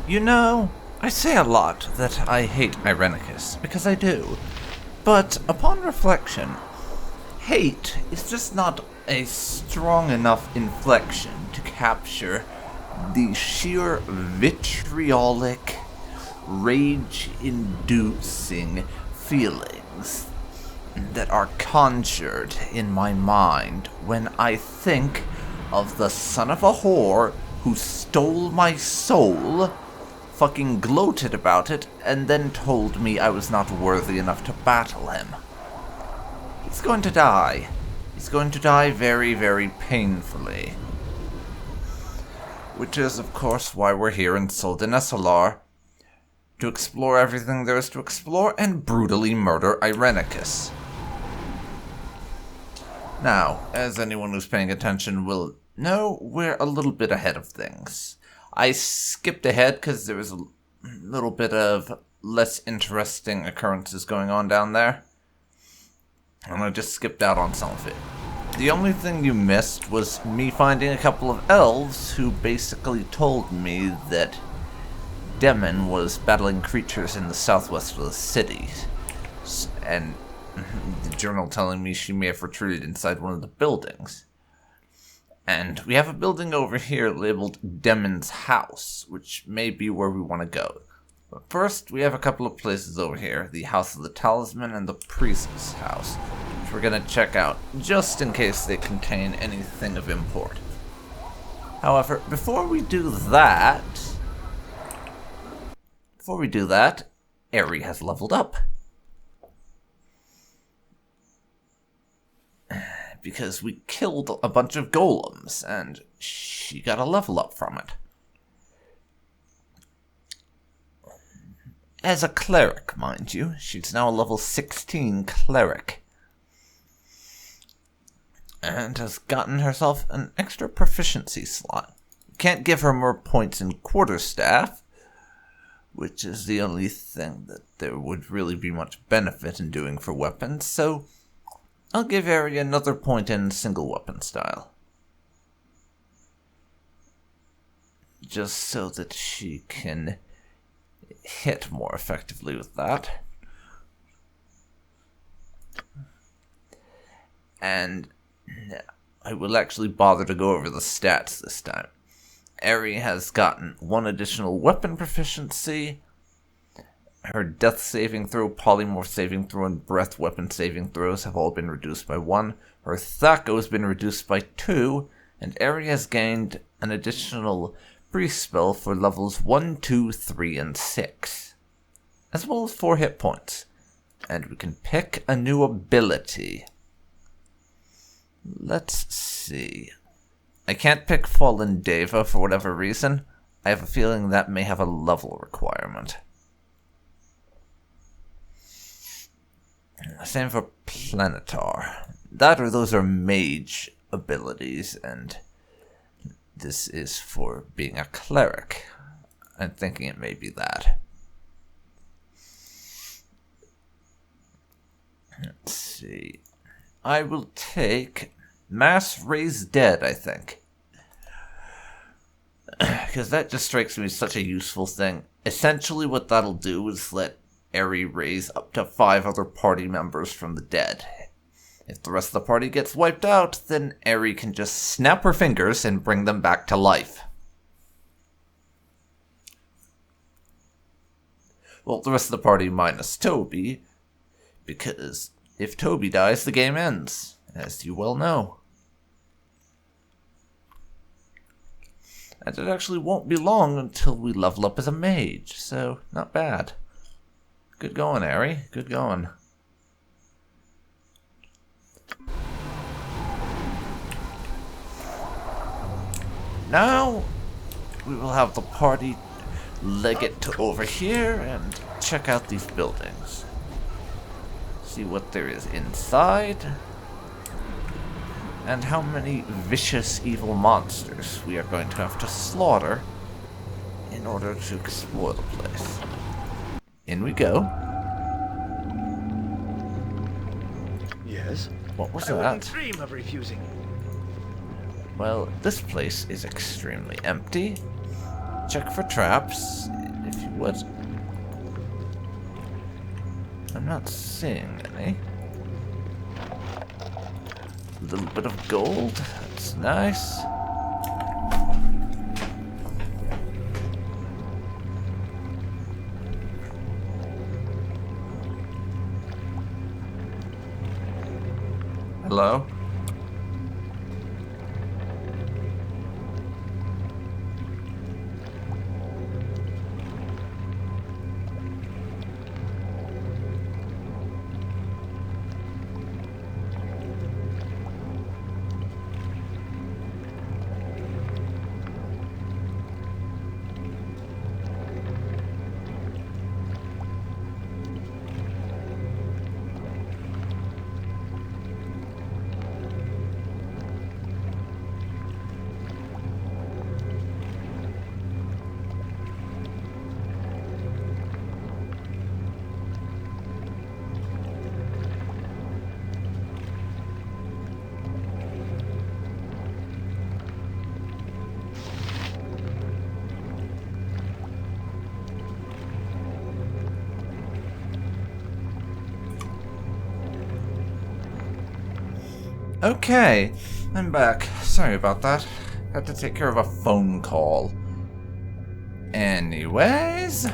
You know, I say a lot that I hate Irenicus, because I do. But upon reflection, hate is just not a strong enough inflection to capture the sheer vitriolic, rage-inducing feelings that are conjured in my mind when I think of the son of a whore who stole my soul, fucking gloated about it, and then told me I was not worthy enough to battle him. He's going to die. He's going to die very, very painfully. Which is, of course, why we're here in Soldenesolar, to explore everything there is to explore and brutally murder Irenicus. Now, as anyone who's paying attention will know, we're a little bit ahead of things. I skipped ahead because there was a little bit of less interesting occurrences going on down there. And I just skipped out on some of it. The only thing you missed was me finding a couple of elves who basically told me that Demon was battling creatures in the southwest of the city. And the journal telling me she may have retreated inside one of the buildings. And we have a building over here labeled Demon's House, which may be where we want to go. But first, we have a couple of places over here, the House of the Talisman and the Priestess House, which we're going to check out, just in case they contain anything of import. However, before we do that, Eri has leveled up. Because we killed a bunch of golems, and she got a level up from it. As a cleric, mind you. She's now a level 16 cleric. And has gotten herself an extra proficiency slot. Can't give her more points in quarterstaff, which is the only thing that there would really be much benefit in doing for weapons, so I'll give Eri another point in single weapon style. Just so that she can hit more effectively with that. And I will actually bother to go over the stats this time. Eri has gotten 1 additional weapon proficiency. Her death saving throw, polymorph saving throw, and breath weapon saving throws have all been reduced by 1. Her Thaco has been reduced by 2. And Eri has gained an additional priest spell for levels 1, 2, 3, and 6. As well as 4 hit points. And we can pick a new ability. Let's see. I can't pick Fallen Deva for whatever reason. I have a feeling that may have a level requirement. Same for Planetar. That or those are mage abilities, and this is for being a cleric. I'm thinking it may be that. Let's see. I will take Mass Raise Dead, I think. Because that just strikes me as such a useful thing. Essentially what that'll do is let Eri raise up to 5 other party members from the dead. If the rest of the party gets wiped out, then Eri can just snap her fingers and bring them back to life. Well, the rest of the party minus Toby, because if Toby dies, the game ends, as you well know. And it actually won't be long until we level up as a mage, so not bad. Good going, Eri. Good going. Now, we will have the party leg it to over here and check out these buildings. See what there is inside. And how many vicious evil monsters we are going to have to slaughter in order to explore the place. In we go. Yes? What was I that? wouldn't dream of refusing. Well, this place is extremely empty. Check for traps. What? I'm not seeing any. A little bit of gold. That's nice. Hello? Okay, I'm back. Sorry about that. Had to take care of a phone call. Anyways.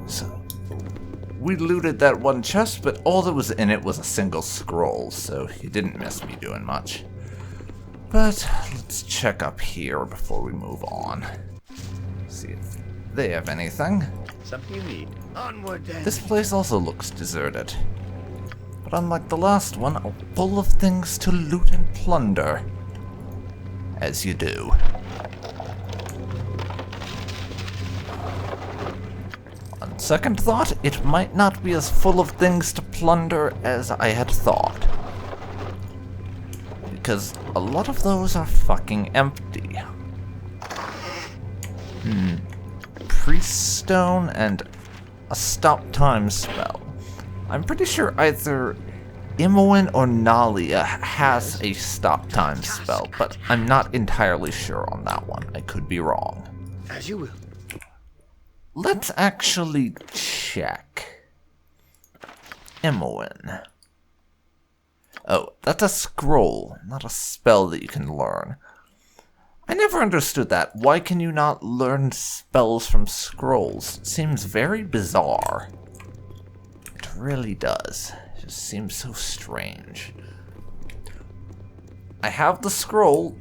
So, we looted that one chest, but all that was in it was a single scroll, so you didn't miss me doing much. But let's check up here before we move on. See if they have anything. Something you need. Onward then. This place also looks deserted. But unlike the last one, full of things to loot and plunder. As you do. On second thought, it might not be as full of things to plunder as I had thought. Because a lot of those are fucking empty. Priest stone and a stop time spell. I'm pretty sure either Imoen or Nalia has a stop time spell, but I'm not entirely sure on that one. I could be wrong. As you will. Let's actually check. Imoen. Oh, that's a scroll, not a spell that you can learn. I never understood that. Why can you not learn spells from scrolls? It seems very bizarre. It really does. It just seems so strange. I have the scroll.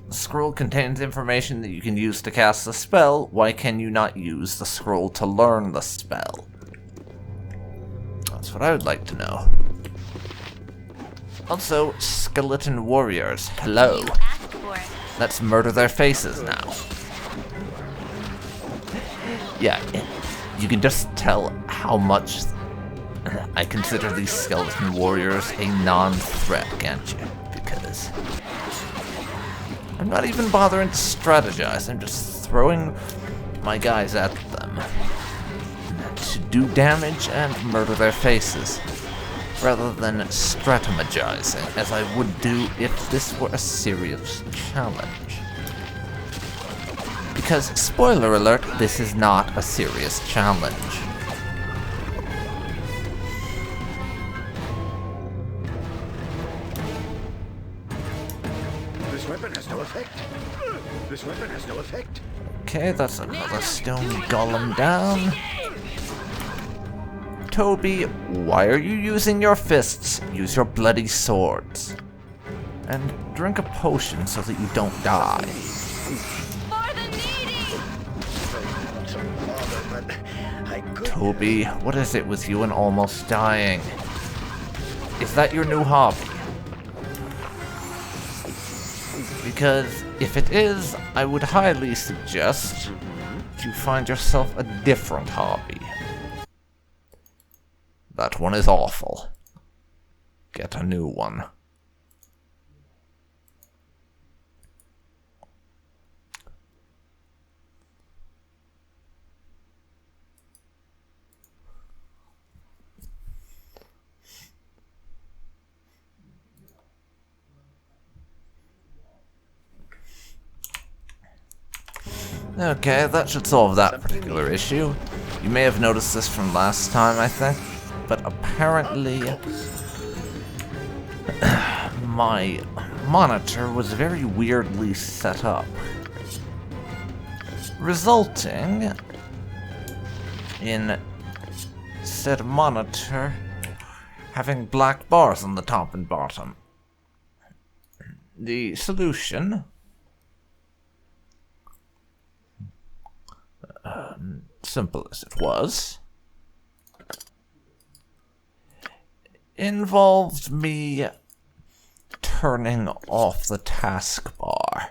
The scroll contains information that you can use to cast the spell. Why can you not use the scroll to learn the spell? That's what I would like to know. Also, skeleton warriors, hello. Let's murder their faces now. Yeah, you can just tell how much I consider these skeleton warriors a non-threat, can't you? Because I'm not even bothering to strategize, I'm just throwing my guys at them to do damage and murder their faces, rather than strategizing, as I would do if this were a serious challenge. Because, spoiler alert, this is not a serious challenge. This weapon has no effect. This weapon has no effect. Okay, that's another stone golem down. Toby, why are you using your fists? Use your bloody swords. And drink a potion so that you don't die. For the needy! Toby, what is it with you and almost dying? Is that your new hobby? Because if it is, I would highly suggest you find yourself a different hobby. That one is awful. Get a new one. Okay, that should solve that particular issue. You may have noticed this from last time, I think, but apparently my monitor was very weirdly set up, resulting in said monitor having black bars on the top and bottom. The solution, simple as it was, involved me turning off the taskbar.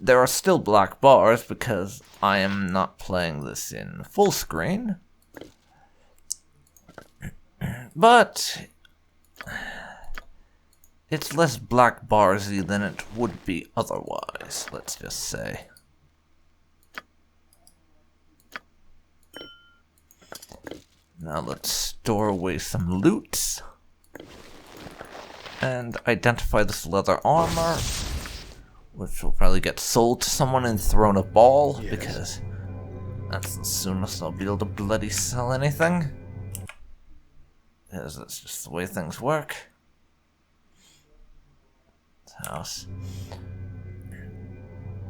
There are still black bars because I am not playing this in full screen, but it's less black barsy than it would be otherwise, let's just say. Now let's store away some loot and identify this leather armor, which will probably get sold to someone and thrown a ball, because that's the soonest I'll be able to bloody sell anything. Because that's just the way things work. House.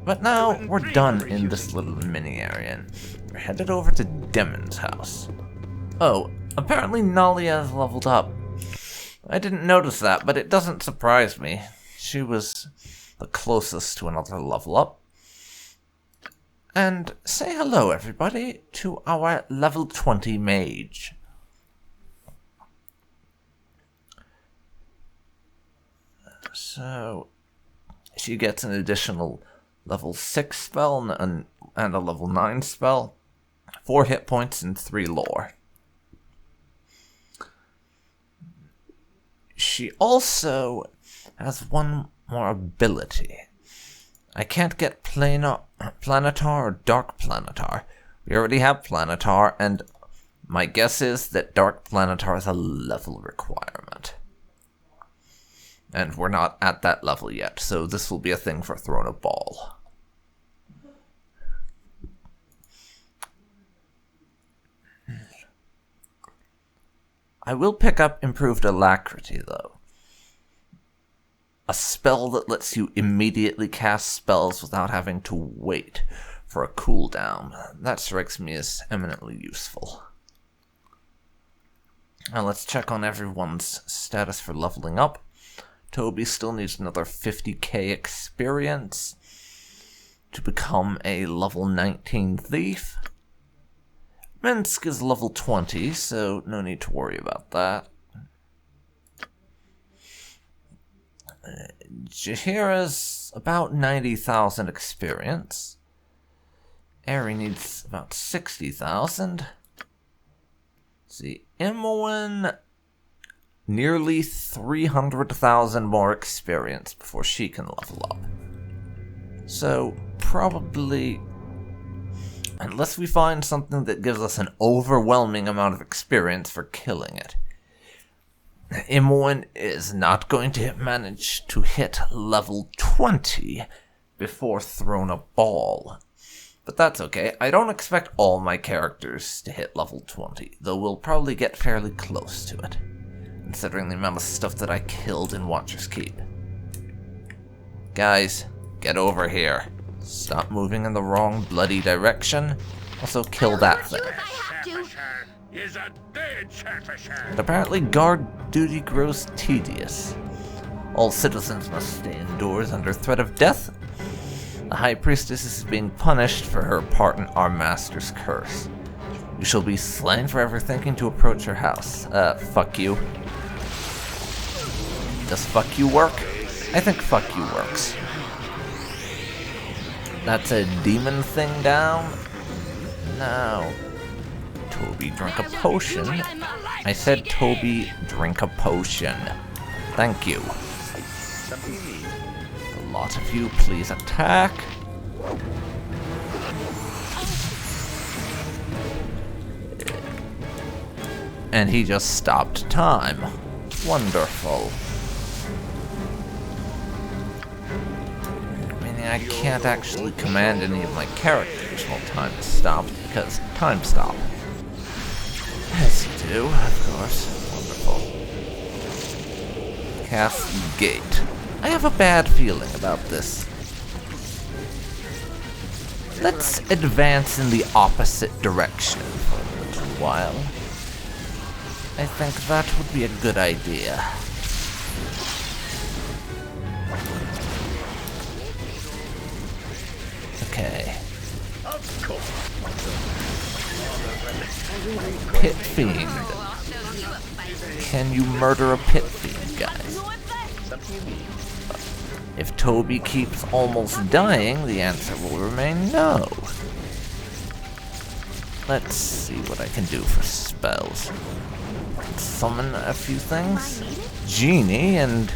But now we're done in this little mini area, and we're headed over to Demon's house. Oh, apparently Nalia has leveled up. I didn't notice that, but it doesn't surprise me. She was the closest to another level up. And say hello, everybody, to our level 20 mage. So, she gets an additional level 6 spell and a level 9 spell, 4 hit points and 3 lore. She also has one more ability. I can't get Planetar or Dark Planetar. We already have Planetar, and my guess is that Dark Planetar is a level requirement. And we're not at that level yet, so this will be a thing for throwing a ball. I will pick up Improved Alacrity, though. A spell that lets you immediately cast spells without having to wait for a cooldown. That strikes me as eminently useful. Now let's check on everyone's status for leveling up. Toby still needs another 50k experience to become a level 19 thief. Minsk is level 20, so no need to worry about that. Jahira's about 90,000 experience. Eri needs about 60,000. See, Imoen, nearly 300,000 more experience before she can level up. So, probably, unless we find something that gives us an overwhelming amount of experience for killing it, Imoen is not going to manage to hit level 20 before throwing a ball. But that's okay. I don't expect all my characters to hit level 20, though we'll probably get fairly close to it, considering the amount of stuff that I killed in Watcher's Keep. Guys, get over here. Stop moving in the wrong bloody direction. Also kill that thing. And apparently guard duty grows tedious. All citizens must stay indoors under threat of death. The High Priestess is being punished for her part in our master's curse. You shall be slain for ever thinking to approach her house. Fuck you. Does fuck you work? I think fuck you works. That's a demon thing down. Now, Toby, drink a potion. I said Toby, drink a potion. Thank you. A lot of you, please attack. And he just stopped time. Wonderful. I can't actually command any of my characters while time is stopped, because time stop. As you do, of course. Wonderful. Cast Gate. I have a bad feeling about this. Let's advance in the opposite direction for a little while. I think that would be a good idea. Okay. Pit Fiend. Can you murder a Pit Fiend, guys? If Toby keeps almost dying, the answer will remain no. Let's see what I can do for spells. Summon a few things. Genie and...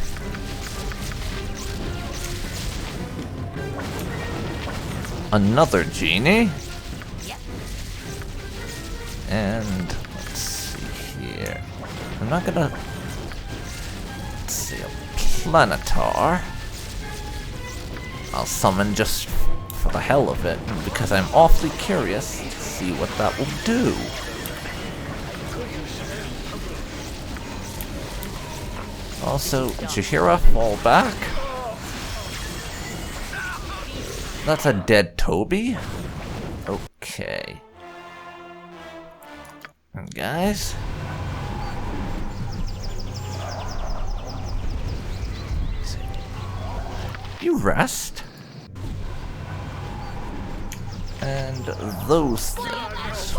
another genie. And let's see here. I'm not gonna... let's see, a Planetar. I'll summon just for the hell of it, because I'm awfully curious to see what that will do. Also, Jahira, fall back. That's a dead Toby? Okay. And guys... you rest. And those things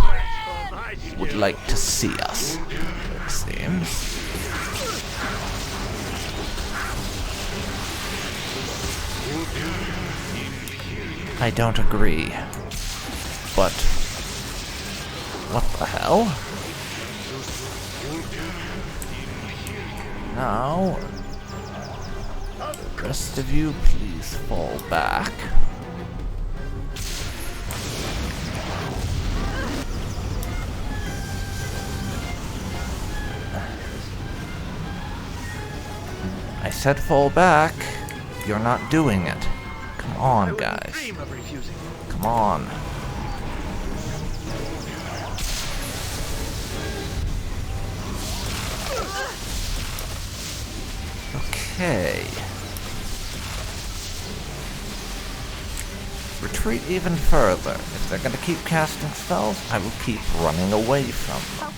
would like to see us, it seems. I don't agree. But what the hell? Now, the rest of you, please fall back. I said fall back. You're not doing it. Come on, guys. Come on. Okay. Retreat even further. If they're gonna keep casting spells, I will keep running away from them.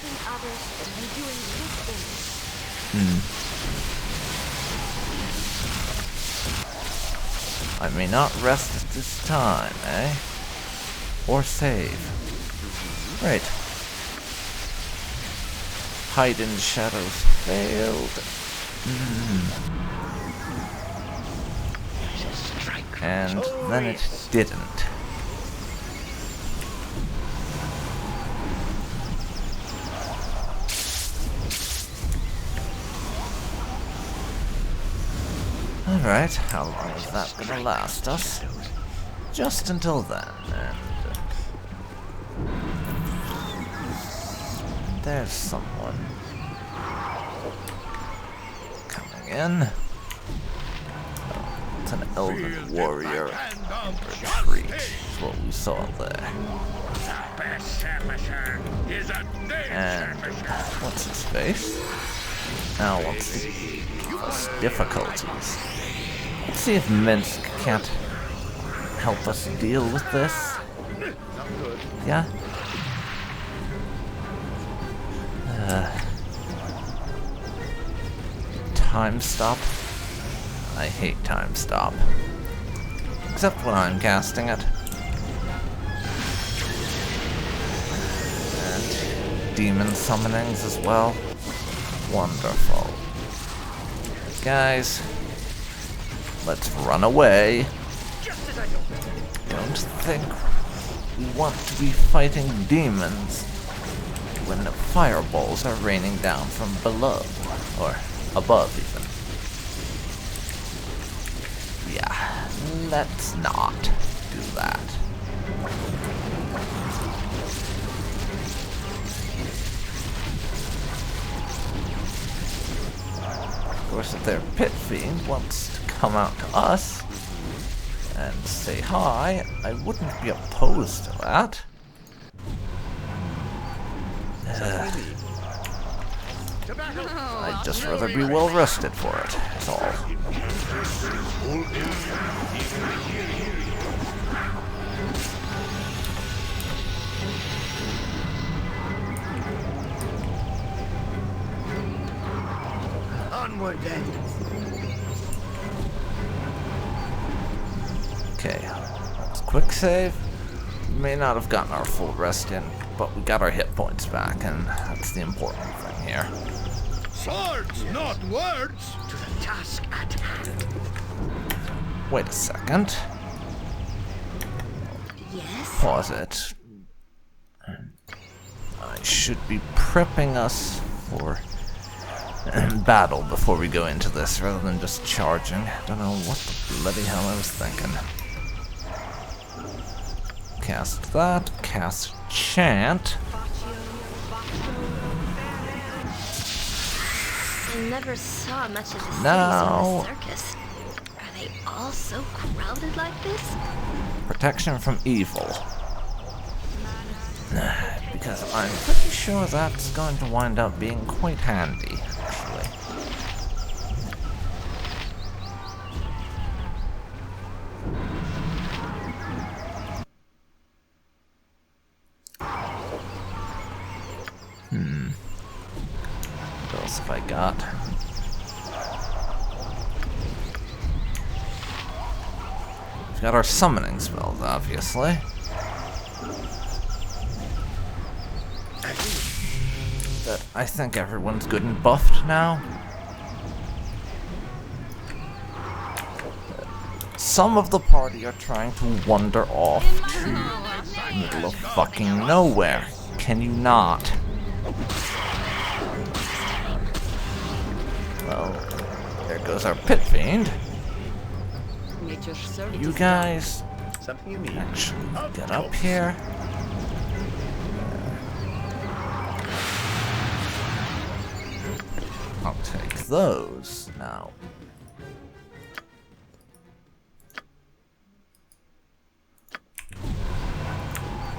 I may not rest at this time, eh? Or save. Right. Hide in the shadows failed. And then it didn't. Alright, how long is that gonna last us? Just until then, and... there's someone coming in. Oh, it's an elven warrior in retreat, is what we saw there. And what's his face? Now wants to give us difficulties. Let's see if Minsk can't help us deal with this. Yeah? Time stop? I hate time stop. Except when I'm casting it. And demon summonings as well. Wonderful. Guys, let's run away. Don't think we want to be fighting demons when the fireballs are raining down from below, or above even. Yeah, let's not do that. Of course, if their pit fiend wants to come out to us, and say hi, I wouldn't be opposed to that. I'd just rather be well rested for it, that's all. Onward then. Okay, let's quick save. We may not have gotten our full rest in, but we got our hit points back, and that's the important thing here. Swords, not words. To the task at hand. Wait a second. Yes? Pause it. I should be prepping us for battle before we go into this, rather than just charging. I don't know what the bloody hell I was thinking. Cast that, cast chant. I never saw much of the cities Now- on the circus. Are they all so crowded like this? Protection from evil. Because I'm pretty sure that's going to wind up being quite handy, actually. What else have I got? We've got our summoning spells, obviously. But I think everyone's good and buffed now. Some of the party are trying to wander off to the middle of fucking nowhere. Can you not? Well, there goes our pit fiend. You guys Something you need. actually get up here. I'll take those now.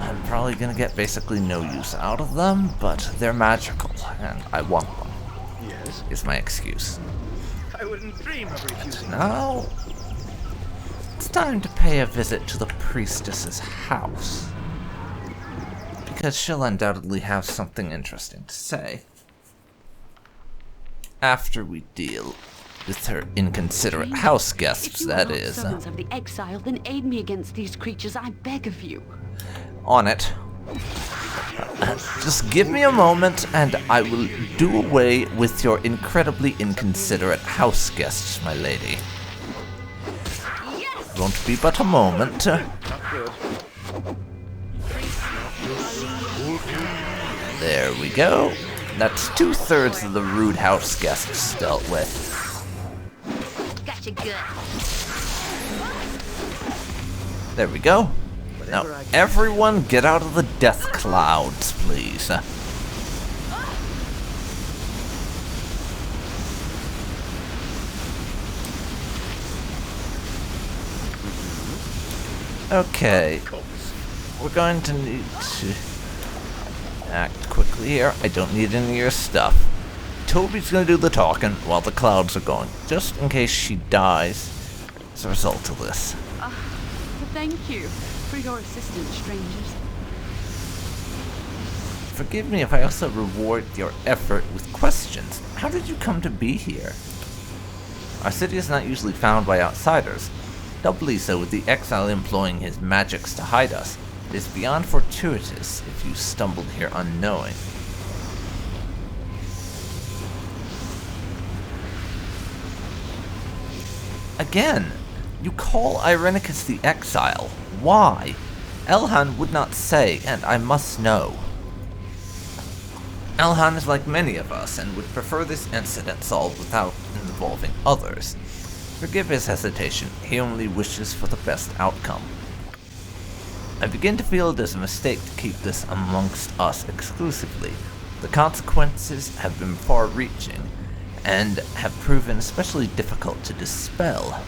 I'm probably gonna get basically no use out of them, but they're magical, and I want them, Yes. is my excuse. I wouldn't dream of refusing. Now, it's time to pay a visit to the priestess's house. Because she'll undoubtedly have something interesting to say. After we deal with her inconsiderate house guests, that is. Servants of the exile, then aid me against these creatures, I beg of you. On it. Just give me a moment and I will do away with your incredibly inconsiderate house guests, my lady. Won't be but a moment. There we go. That's 2/3 of the rude house guests dealt with. Gotcha good. There we go. Now, everyone get out of the death clouds, please. Okay. We're going to need to act quickly here. I don't need any of your stuff. Toby's gonna do the talking while the clouds are going, just in case she dies as a result of this. Thank you for your assistance, strangers. Forgive me if I also reward your effort with questions. How did you come to be here? Our city is not usually found by outsiders, doubly so with the exile employing his magics to hide us. It is beyond fortuitous if you stumbled here unknowing. Again, you call Irenicus the exile. Why? Elhan would not say, and I must know. Elhan is like many of us, and would prefer this incident solved without involving others. Forgive his hesitation, he only wishes for the best outcome. I begin to feel it is a mistake to keep this amongst us exclusively. The consequences have been far-reaching, and have proven especially difficult to dispel.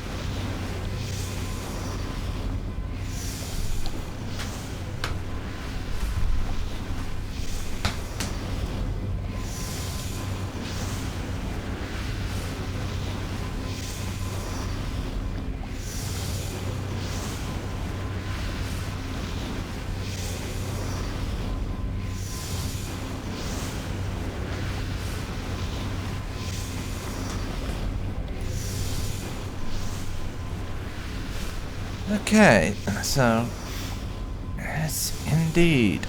Okay, so... Yes, indeed.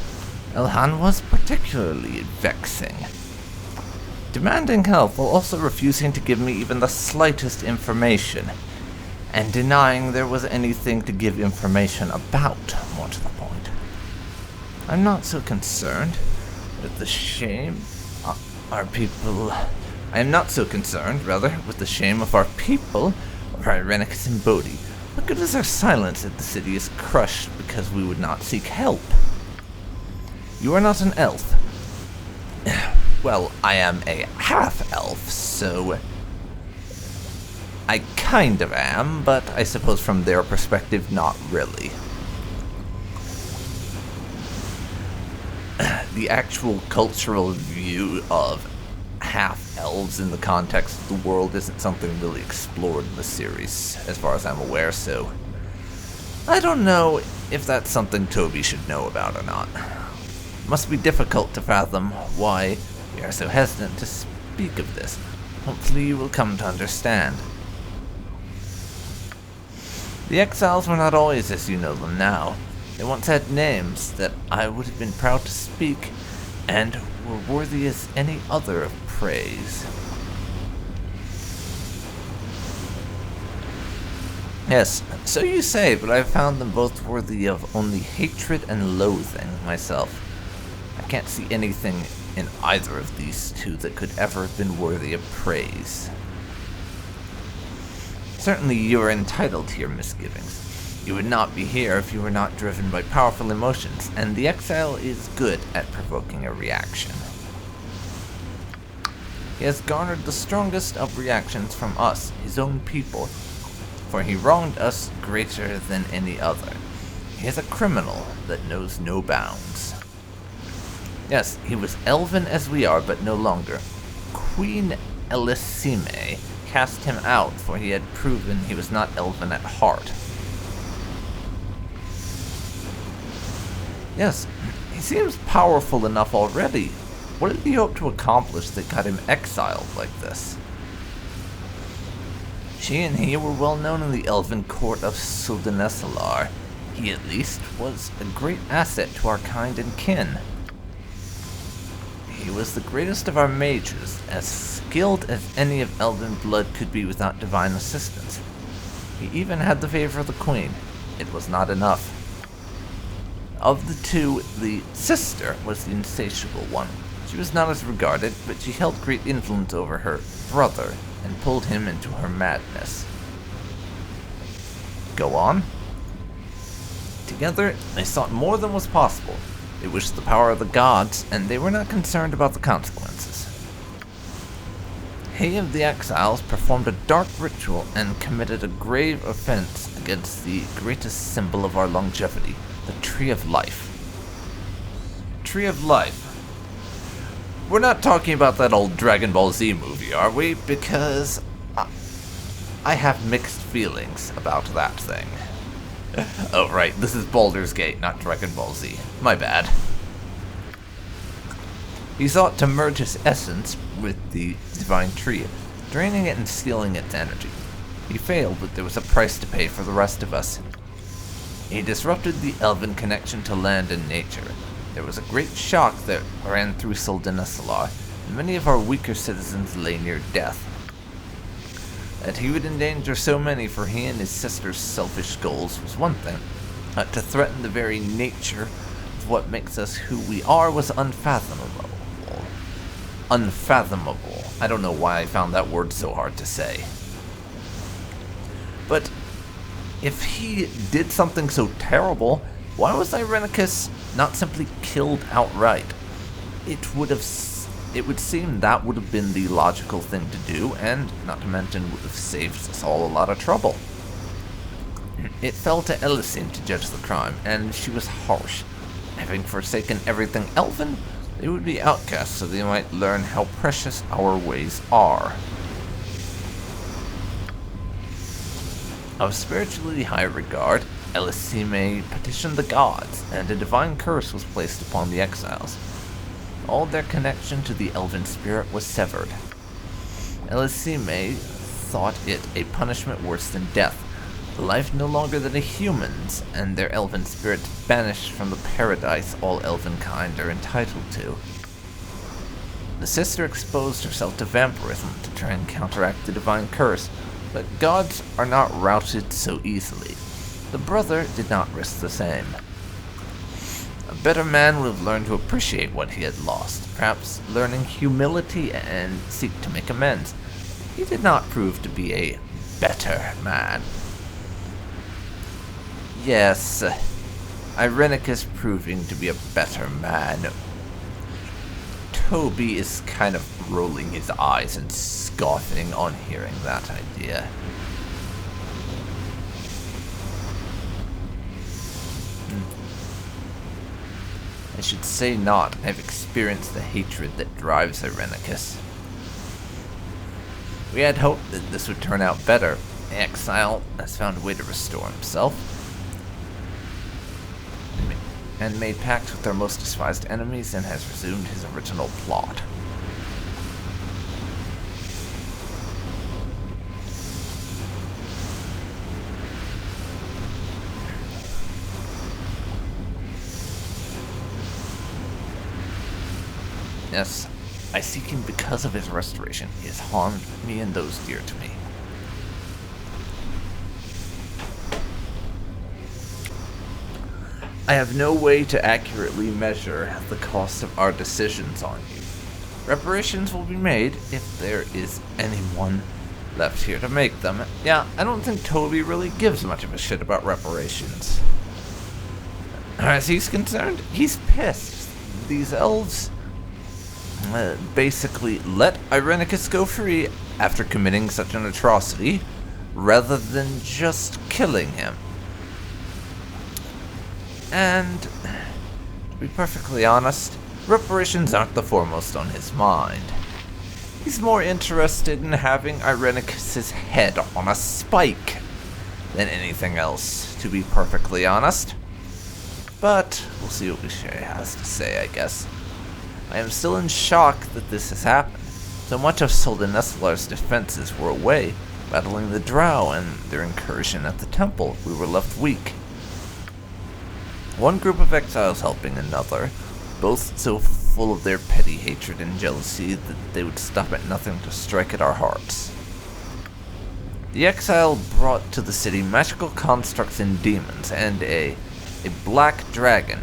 Elhan was particularly vexing. Demanding help while also refusing to give me even the slightest information, and denying there was anything to give information about, more to the point. I'm not so concerned with the shame our people... I am not so concerned, rather, with the shame of our people, or Irenicus and Bodhi. What good is our silence if the city is crushed because we would not seek help? You are not an elf. Well, I am a half-elf, so... I kind of am, but I suppose from their perspective, not really. The actual cultural view of half-elves in the context of the world isn't something really explored in the series, as far as I'm aware, so... I don't know if that's something Toby should know about or not. It must be difficult to fathom why we are so hesitant to speak of this. Hopefully you will come to understand. The exiles were not always as you know them now. They once had names that I would have been proud to speak, and were worthy as any other of praise. Yes, so you say, but I have found them both worthy of only hatred and loathing myself. I can't see anything in either of these two that could ever have been worthy of praise. Certainly you are entitled to your misgivings. You would not be here if you were not driven by powerful emotions, and the exile is good at provoking a reaction. He has garnered the strongest of reactions from us, his own people, for he wronged us greater than any other. He is a criminal that knows no bounds. Yes, he was elven as we are, but no longer. Queen Elisime cast him out, for he had proven he was not elven at heart. Yes, he seems powerful enough already. What did he hope to accomplish that got him exiled like this? She and he were well known in the elven court of Suldanesalar. He, at least, was a great asset to our kind and kin. He was the greatest of our mages, as skilled as any of elven blood could be without divine assistance. He even had the favor of the queen. It was not enough. Of the two, the sister was the insatiable one. She was not as regarded, but she held great influence over her brother, and pulled him into her madness. Go on. Together, they sought more than was possible. They wished the power of the gods, and they were not concerned about the consequences. He of the Exiles performed a dark ritual and committed a grave offense against the greatest symbol of our longevity, the Tree of Life. Tree of Life. We're not talking about that old Dragon Ball Z movie, are we? Because I have mixed feelings about that thing. Oh, right, this is Baldur's Gate, not Dragon Ball Z. My bad. He sought to merge his essence with the divine tree, draining it and stealing its energy. He failed, but there was a price to pay for the rest of us. He disrupted the elven connection to land and nature. There was a great shock that ran through Suldanesalar, and many of our weaker citizens lay near death. That he would endanger so many for he and his sister's selfish goals was one thing. To threaten the very nature of what makes us who we are was unfathomable. Unfathomable. I don't know why I found that word so hard to say. But if he did something so terrible, why was Irenicus not simply killed outright? It would seem that would have been the logical thing to do, and not to mention would have saved us all a lot of trouble. It fell to Elisime to judge the crime, and she was harsh. Having forsaken everything elven, they would be outcasts so they might learn how precious our ways are. Of spiritually high regard, Elisime petitioned the gods, and a divine curse was placed upon the exiles. All their connection to the elven spirit was severed. Elisime thought it a punishment worse than death, a life no longer than a human's, and their elven spirits banished from the paradise all elven kind are entitled to. The sister exposed herself to vampirism to try and counteract the divine curse, but gods are not routed so easily. The brother did not risk the same. A better man would have learned to appreciate what he had lost, perhaps learning humility and seek to make amends. He did not prove to be a better man. Yes, Irenicus proving to be a better man. Toby is kind of rolling his eyes and scoffing on hearing that idea. I should say not. I've experienced the hatred that drives Irenicus. We had hoped that this would turn out better. The exile has found a way to restore himself, and made pacts with our most despised enemies, and has resumed his original plot. Yes, I seek him because of his restoration. He has harmed me and those dear to me. I have no way to accurately measure the cost of our decisions on you. Reparations will be made if there is anyone left here to make them. Yeah, I don't think Toby really gives much of a shit about reparations. As he's concerned, he's pissed. These elves basically let Irenicus go free after committing such an atrocity, rather than just killing him. And, to be perfectly honest, reparations aren't the foremost on his mind. He's more interested in having Irenicus' head on a spike than anything else, to be perfectly honest. But we'll see what Boucher has to say, I guess. I am still in shock that this has happened. So much of Soldanessalar's defenses were away, battling the Drow and their incursion at the temple. We were left weak. One group of exiles helping another, both so full of their petty hatred and jealousy that they would stop at nothing to strike at our hearts. The exile brought to the city magical constructs and demons, and a black dragon,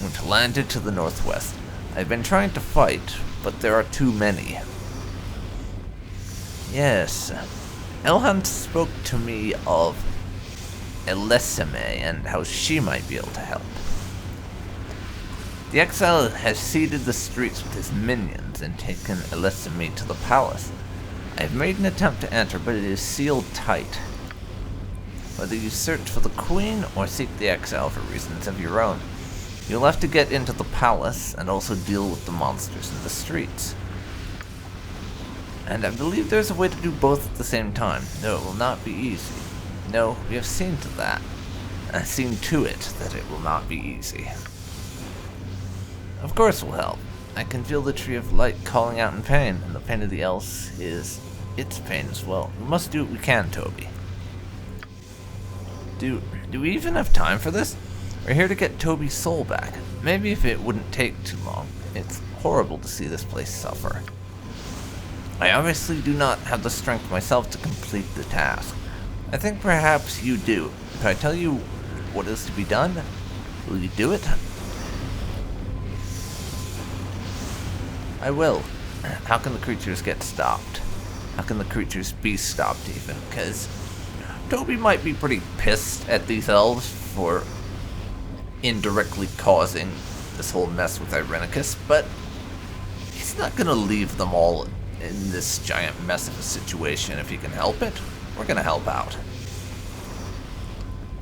which landed to the northwest. I've been trying to fight, but there are too many. Yes, Elhunt spoke to me of Elisame and how she might be able to help. The exile has seeded the streets with his minions and taken Elisame to the palace. I have made an attempt to enter, but it is sealed tight. Whether you search for the queen or seek the exile for reasons of your own, you'll have to get into the palace and also deal with the monsters in the streets. And I believe there's a way to do both at the same time, though it will not be easy. No, we have seen to that. I've seen to it that it will not be easy. Of course it will help. I can feel the Tree of Light calling out in pain, and the pain of the elves is its pain as well. We must do what we can, Toby. Do we even have time for this? We're here to get Toby's soul back. Maybe if it wouldn't take too long. It's horrible to see this place suffer. I obviously do not have the strength myself to complete the task. I think perhaps you do. If I tell you what is to be done, will you do it? I will. How can the creatures get stopped? How can the creatures be stopped even? Because Toby might be pretty pissed at these elves for indirectly causing this whole mess with Irenicus, but he's not going to leave them all in this giant mess of a situation if he can help it. We're going to help out.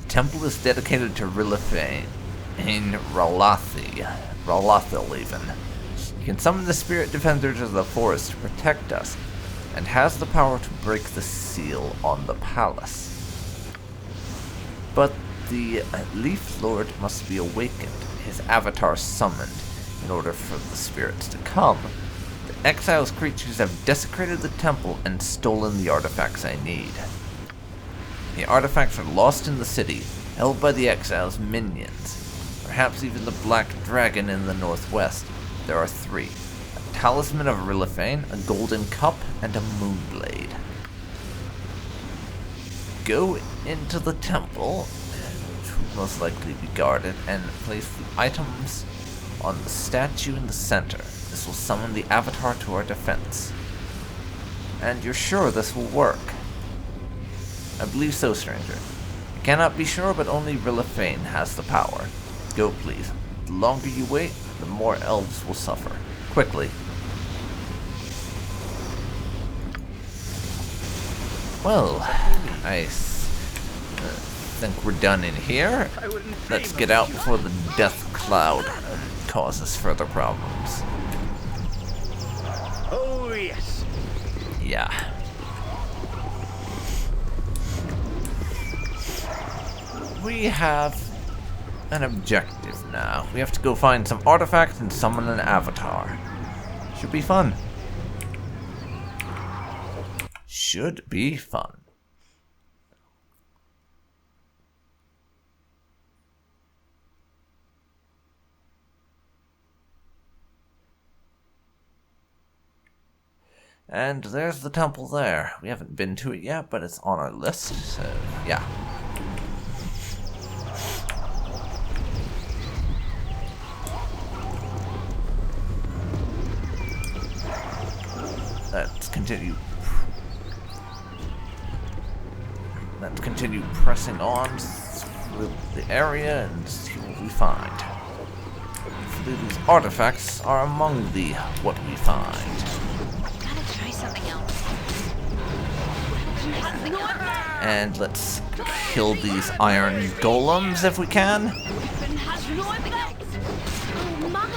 The temple is dedicated to Rillifane in Ralathil even. He can summon the spirit defenders of the forest to protect us, and has the power to break the seal on the palace. But the Leaf Lord must be awakened, his avatar summoned, in order for the spirits to come. The exile's creatures have desecrated the temple and stolen the artifacts I need. The artifacts are lost in the city, held by the exiles' minions. Perhaps even the Black Dragon in the northwest. There are 3. A talisman of Rillifane, a golden cup, and a moonblade. Go into the temple, which will most likely be guarded, and place the items on the statue in the center. This will summon the avatar to our defense. And you're sure this will work? I believe so, stranger. I cannot be sure, but only Rillifane has the power. Go, please. The longer you wait, the more elves will suffer. Quickly. Well, I think we're done in here. Let's get out before the death cloud causes further problems. Oh, yes. Yeah. We have an objective now. We have to go find some artifacts and summon an avatar. Should be fun. Should be fun. And there's the temple there. We haven't been to it yet, but it's on our list, so yeah. Let's continue pressing on through the area and see what we find. Hopefully these artifacts are among the what we find. Gotta try something else. And let's kill these iron golems if we can. Oh my!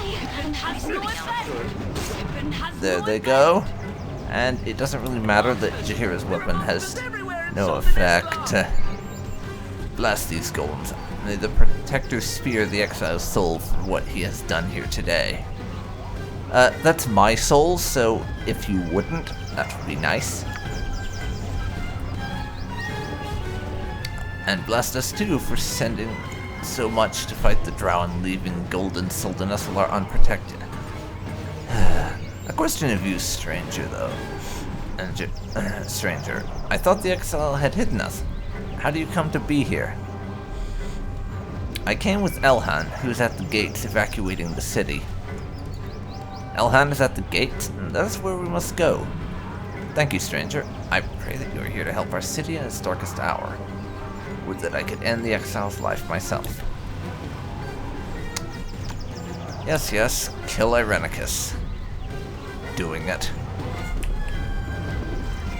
There they go. And it doesn't really matter that Jaheira's weapon has no effect. Blast these golems. May the Protector spear the exile's soul for what he has done here today. That's my soul, so if you wouldn't, that would be nice. And blast us too for sending so much to fight the drow and leaving Golden Sildenuslar unprotected. A question of you, stranger, though. Stranger, I thought the exile had hidden us. How do you come to be here? I came with Elhan, who's at the gates evacuating the city. Elhan is at the gates, and that is where we must go. Thank you, stranger. I pray that you are here to help our city in its darkest hour. Would that I could end the exile's life myself. Yes, yes, kill Irenicus. Doing it.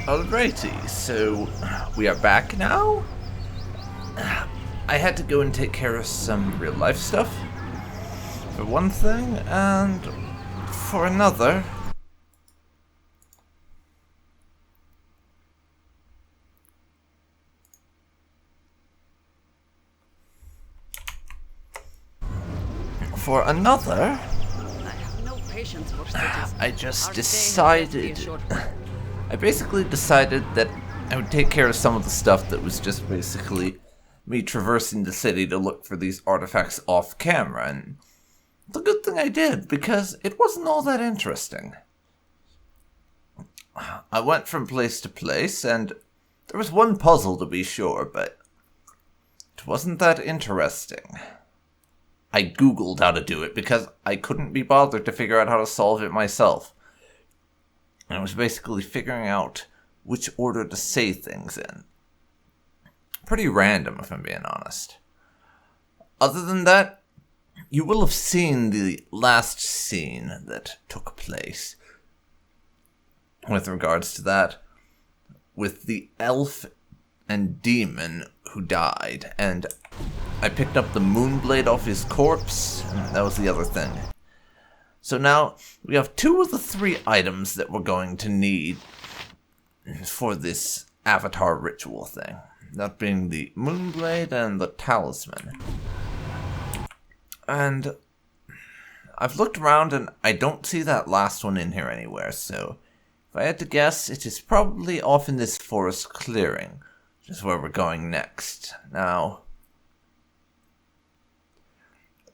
Alrighty, so we are back now. I had to go and take care of some real life stuff, for one thing, and for another, I just decided, I basically decided that I would take care of some of the stuff that was just basically me traversing the city to look for these artifacts off camera, and it's a good thing I did, because it wasn't all that interesting. I went from place to place, and there was one puzzle to be sure, but it wasn't that interesting. I googled how to do it because I couldn't be bothered to figure out how to solve it myself. And I was basically figuring out which order to say things in. Pretty random, if I'm being honest. Other than that, you will have seen the last scene that took place with regards to that, with the elf and demon who died, and I picked up the moonblade off his corpse, and that was the other thing. So now, we have 2 of the 3 items that we're going to need for this avatar ritual thing. That being the moonblade and the talisman. And I've looked around and I don't see that last one in here anywhere, so if I had to guess, it is probably off in this forest clearing, which is where we're going next. Now,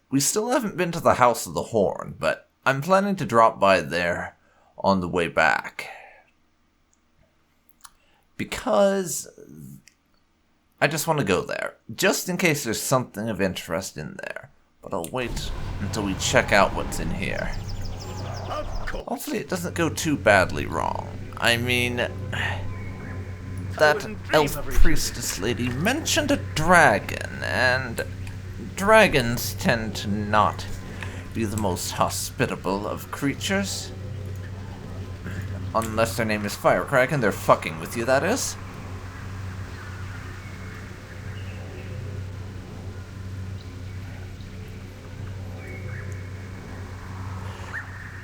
we still haven't been to the House of the Horn, but I'm planning to drop by there on the way back. Because I just want to go there, just in case there's something of interest in there. But I'll wait until we check out what's in here. Hopefully it doesn't go too badly wrong. I mean, that elf priestess lady mentioned a dragon, and dragons tend to not be the most hospitable of creatures. Unless their name is Firecrack and they're fucking with you, that is.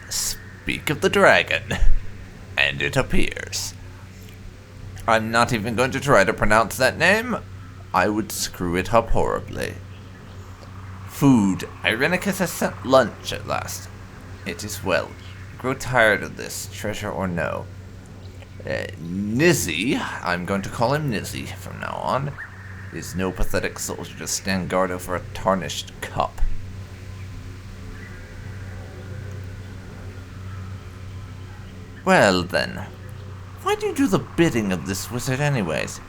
Speak of the dragon, and it appears. I'm not even going to try to pronounce that name. I would screw it up horribly. Food. Irenicus has sent lunch at last. It is well. Grow tired of this, treasure or no. Nizzy, I'm going to call him Nizzy from now on, is no pathetic soldier to stand guard over a tarnished cup. Well then, why do you do the bidding of this wizard anyways?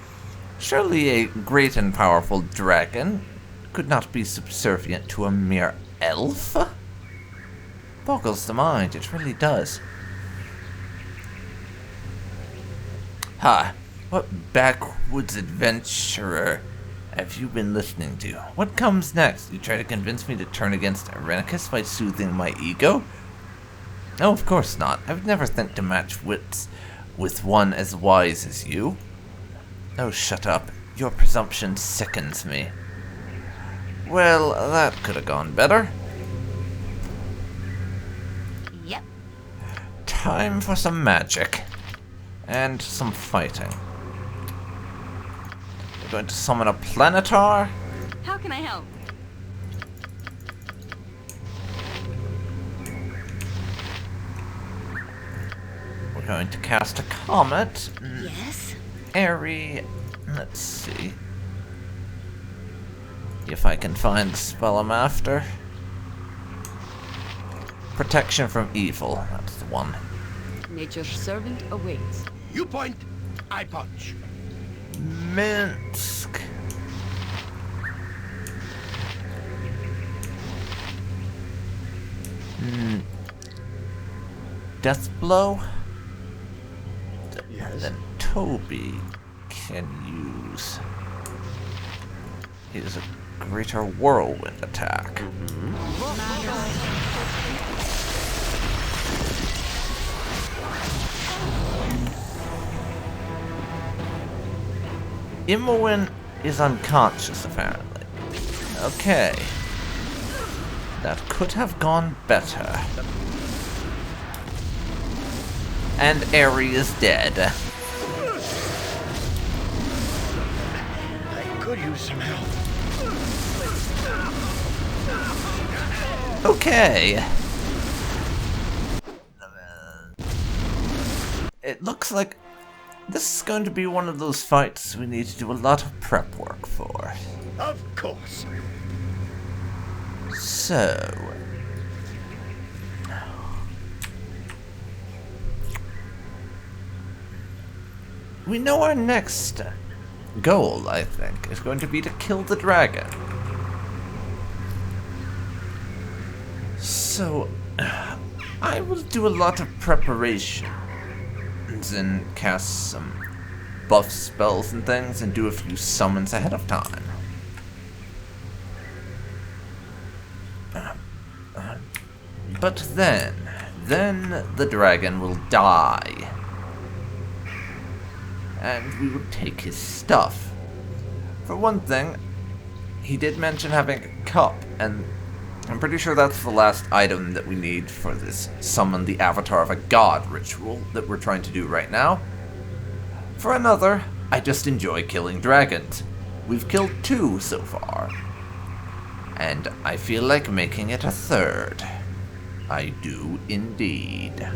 Surely a great and powerful dragon could not be subservient to a mere elf? Boggles the mind, it really does. Ha! What backwoods adventurer have you been listening to? What comes next? You try to convince me to turn against Irenicus by soothing my ego? No, of course not. I would never think to match wits with one as wise as you. Oh, shut up. Your presumption sickens me. Well, that could have gone better. Yep. Time for some magic. And some fighting. We're going to summon a planetar. How can I help? We're going to cast a comet. Yes. Airy. Let's see if I can find the spell I'm after. Protection from evil. That's the one. Nature's servant awaits. You point, I punch. Minsk. Death blow. Yes. Then Toby can use his greater whirlwind attack. Imowen is unconscious, apparently. Okay. That could have gone better. And Airy is dead. I could use some help. Okay. It looks like this is going to be one of those fights we need to do a lot of prep work for. Of course. So, we know our next goal, I think, is going to be to kill the dragon. So, I will do a lot of preparations and cast some buff spells and things and do a few summons ahead of time. But then the dragon will die. And we will take his stuff. For one thing, he did mention having a cup, and I'm pretty sure that's the last item that we need for this summon the avatar of a god ritual that we're trying to do right now. For another, I just enjoy killing dragons. We've killed 2 so far. And I feel like making it a 3rd. I do indeed.